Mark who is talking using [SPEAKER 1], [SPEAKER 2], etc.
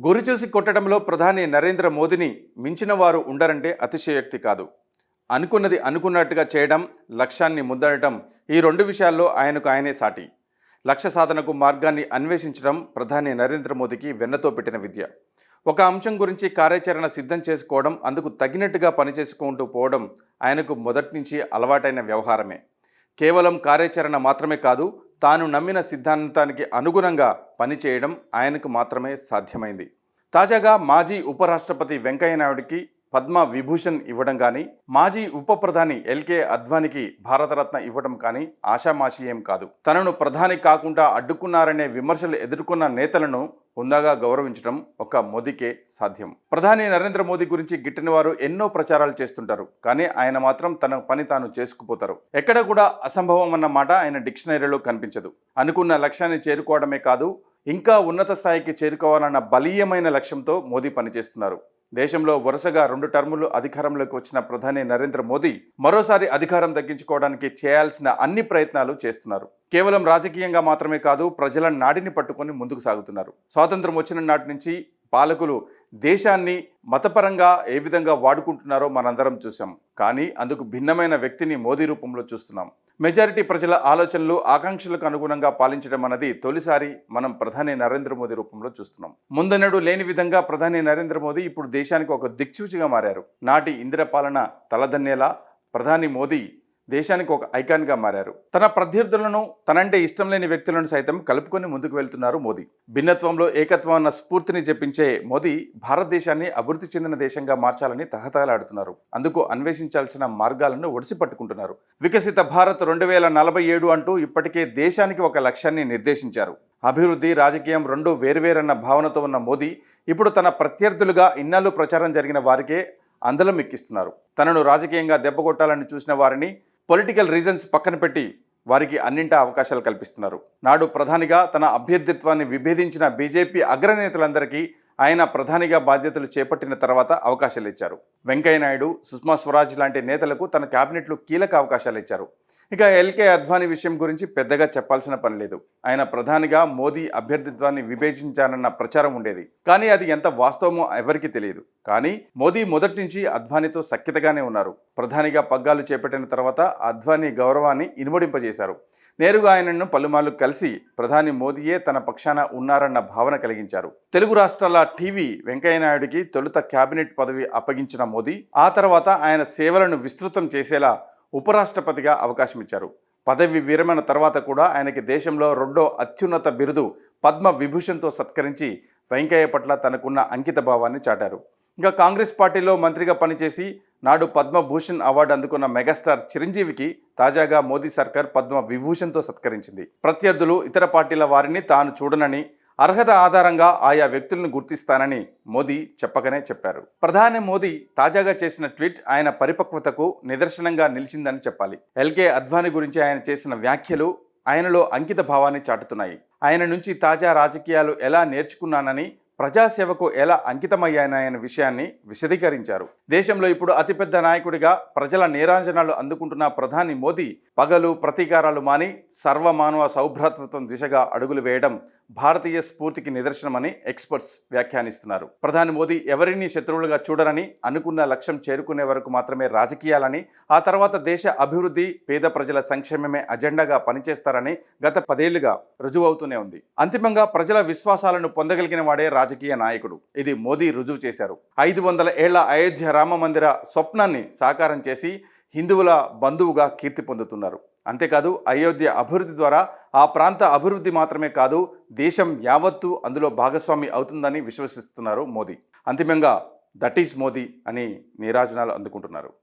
[SPEAKER 1] గురిచూసి కొట్టడంలో ప్రధాని నరేంద్ర మోదీని మించిన వారు ఉండరంటే అతిశయోక్తి కాదు. అనుకున్నది అనుకున్నట్టుగా చేయడం, లక్ష్యాన్ని ముద్దడటం, ఈ రెండు విషయాల్లో ఆయనకు ఆయనే సాటి. లక్ష్య సాధనకు మార్గాన్ని అన్వేషించడం ప్రధాని నరేంద్ర మోదీకి వెన్నతో పెట్టిన విద్య. ఒక అంశం గురించి కార్యాచరణ సిద్ధం చేసుకోవడం, అందుకు తగినట్టుగా పనిచేసుకుంటూ పోవడం ఆయనకు మొదటి నుంచి అలవాటైన వ్యవహారమే. కేవలం కార్యాచరణ మాత్రమే కాదు, తాను నమ్మిన సిద్ధాంతానికి అనుగుణంగా పనిచేయడం ఆయనకు మాత్రమే సాధ్యమైంది. తాజాగా మాజీ ఉపరాష్ట్రపతి వెంకయ్యనాయుడికి పద్మ విభూషణ్ ఇవ్వడం కానీ, మాజీ ఉప ప్రధాని ఎల్కే అద్వానికి భారతరత్న ఇవ్వడం కానీ ఆషామాషి ఏం కాదు. తనను ప్రధాని కాకుండా అడ్డుకున్నారనే విమర్శలు ఎదుర్కొన్న నేతలను హుందాగా గౌరవించడం ఒక మోదీకే సాధ్యం. ప్రధాని నరేంద్ర మోదీ గురించి గిట్టిన వారు ఎన్నో ప్రచారాలు చేస్తుంటారు, కానీ ఆయన మాత్రం తన పని తాను చేసుకుపోతారు. ఎక్కడ కూడా అసంభవం అన్న మాట ఆయన డిక్షనరీలో కనిపించదు. అనుకున్న లక్ష్యాన్ని చేరుకోవడమే కాదు, ఇంకా ఉన్నత స్థాయికి చేరుకోవాలన్న బలీయమైన లక్ష్యంతో మోదీ పనిచేస్తున్నారు. దేశంలో వరుసగా 2 టర్ములు అధికారంలోకి వచ్చిన ప్రధాని నరేంద్ర మోదీ మరోసారి అధికారం దక్కించుకోవడానికి చేయాల్సిన అన్ని ప్రయత్నాలు చేస్తున్నారు. కేవలం రాజకీయంగా మాత్రమే కాదు, ప్రజల నాడిని పట్టుకొని ముందుకు సాగుతున్నారు. స్వాతంత్రం వచ్చిన నాటి నుంచి పాలకులు దేశాన్ని మతపరంగా ఏ విధంగా వాడుకుంటున్నారో మనందరం చూసాం. కానీ అందుకు భిన్నమైన వ్యక్తిని మోదీ రూపంలో చూస్తున్నాం. మెజారిటీ ప్రజల ఆలోచనలు, ఆకాంక్షలకు అనుగుణంగా పాలించడం అన్నది తొలిసారి మనం ప్రధాని నరేంద్ర మోదీ రూపంలో చూస్తున్నాం. ముందెన్నడూ లేని విధంగా ప్రధాని నరేంద్ర మోదీ ఇప్పుడు దేశానికి ఒక దిక్సూచిగా మారారు. నాటి ఇందిర పాలన తలదన్నేలా ప్రధాని మోదీ దేశానికి ఒక ఐకాన్గా మారారు. తన ప్రత్యర్థులను, తనంటే ఇష్టం లేని వ్యక్తులను సైతం కలుపుకొని ముందుకు వెళ్తున్నారు మోదీ. భిన్నత్వంలో ఏకత్వం అన్న స్ఫూర్తిని చెప్పించే మోదీ భారతదేశాన్ని అభివృద్ధి చెందిన దేశంగా మార్చాలని తహతహలాడుతున్నారు. అందుకు అన్వేషించాల్సిన మార్గాలను ఒడిసి పట్టుకుంటున్నారు. వికసిత భారత్ 2047 అంటూ ఇప్పటికే దేశానికి ఒక లక్ష్యాన్ని నిర్దేశించారు. అభివృద్ధి, రాజకీయం రెండు వేర్వేరన్న భావనతో ఉన్న మోదీ ఇప్పుడు తన ప్రత్యర్థులుగా ఇన్నాళ్ళు ప్రచారం జరిగిన వారికే అందలం ఎక్కిస్తున్నారు. తనను రాజకీయంగా దెబ్బకొట్టాలని చూసిన వారిని పొలిటికల్ రీజన్స్ పక్కన పెట్టి వారికి అన్నింటా అవకాశాలు కల్పిస్తున్నారు. నాడు ప్రధానిగా తన అభ్యర్థిత్వాన్ని విభేదించిన బీజేపీ అగ్రనేతలందరికీ ఆయన ప్రధానిగా బాధ్యతలు చేపట్టిన తర్వాత అవకాశాలు ఇచ్చారు. వెంకయ్యనాయుడు, సుష్మా స్వరాజ్ లాంటి నేతలకు తన కేబినెట్లో కీలక అవకాశాలు ఇచ్చారు. ఇక ఎల్కే అద్వానీ విషయం గురించి పెద్దగా చెప్పాల్సిన పని లేదు. ఆయన ప్రధానిగా మోదీ అభ్యర్థిత్వాన్ని విభేదించానన్న ప్రచారం ఉండేది, కానీ అది ఎంత వాస్తవమో ఎవరికీ తెలియదు. కానీ మోదీ మొదటి నుంచి అద్వానీతో సఖ్యతగానే ఉన్నారు. ప్రధానిగా పగ్గాలు చేపట్టిన తర్వాత అద్వానీ గౌరవాన్ని ఇనుమడింపజేశారు. నేరుగా ఆయనను పలుమార్లు కలిసి ప్రధాని మోదీయే తన పక్షాన ఉన్నారన్న భావన కలిగించారు. తెలుగు రాష్ట్రాల టీవీ వెంకయ్యనాయుడికి తొలుత కేబినెట్ పదవి అప్పగించిన మోదీ ఆ తర్వాత ఆయన సేవలను విస్తృతం చేసేలా ఉపరాష్ట్రపతిగా అవకాశం ఇచ్చారు. పదవి విరమణ తర్వాత కూడా ఆయనకి దేశంలో 2వ అత్యున్నత బిరుదు పద్మ విభూషణ్తో సత్కరించి వెంకయ్య పట్ల తనకున్న అంకిత భావాన్ని చాటారు. ఇంకా కాంగ్రెస్ పార్టీలో మంత్రిగా పనిచేసి నాడు పద్మభూషణ్ అవార్డు అందుకున్న మెగాస్టార్ చిరంజీవికి తాజాగా మోదీ సర్కార్ పద్మ విభూషణ్తో సత్కరించింది. ప్రత్యర్థులు, ఇతర పార్టీల వారిని తాను చూడనని, అర్హత ఆధారంగా ఆయా వ్యక్తులను గుర్తిస్తానని మోదీ చెప్పకనే చెప్పారు. ప్రధాని మోదీ తాజాగా చేసిన ట్వీట్ ఆయన పరిపక్వతకు నిదర్శనంగా నిలిచిందని చెప్పాలి. ఎల్కే అద్వానీ గురించి ఆయన చేసిన వ్యాఖ్యలు ఆయనలో అంకిత భావాన్ని చాటుతున్నాయి. ఆయన నుంచి తాజా రాజకీయాలు ఎలా నేర్చుకున్నానని, ప్రజాసేవకు ఎలా అంకితమయ్యాయన్న విషయాన్ని విశదీకరించారు. దేశంలో ఇప్పుడు అతిపెద్ద నాయకుడిగా ప్రజల నీరాజనాలు అందుకుంటున్న ప్రధాని మోదీ పగలు, ప్రతీకారాలు మాని సర్వమానవ సౌభ్రాతృత్వం దిశగా అడుగులు వేయడం భారతీయ స్ఫూర్తికి నిదర్శనమని ఎక్స్పర్ట్స్ వ్యాఖ్యానిస్తున్నారు. ప్రధాని మోదీ ఎవరిని శత్రువులుగా చూడరని, అనుకున్న లక్ష్యం చేరుకునే వరకు మాత్రమే రాజకీయాలని, ఆ తర్వాత దేశ అభివృద్ధి, పేద ప్రజల సంక్షేమమే అజెండాగా పనిచేస్తారని గత 10 ఏళ్లుగా రుజువవుతూనే ఉంది. అంతిమంగా ప్రజల విశ్వాసాలను పొందగలిగిన వాడే రాజకీయ నాయకుడు. ఇది మోదీ రుజువు చేశారు. 500 ఏళ్ల అయోధ్య రామ మందిర స్వప్నాన్ని సాకారం చేసి హిందువుల బంధువుగా కీర్తి పొందుతున్నారు. అంతేకాదు, అయోధ్య అభివృద్ధి ద్వారా ఆ ప్రాంత అభివృద్ధి మాత్రమే కాదు, దేశం యావత్తు అందులో భాగస్వామి అవుతుందని విశ్వసిస్తున్నారు మోదీ. అంతిమంగా దట్ ఈస్ మోదీ అని నీరాజనాలు అందుకుంటున్నారు.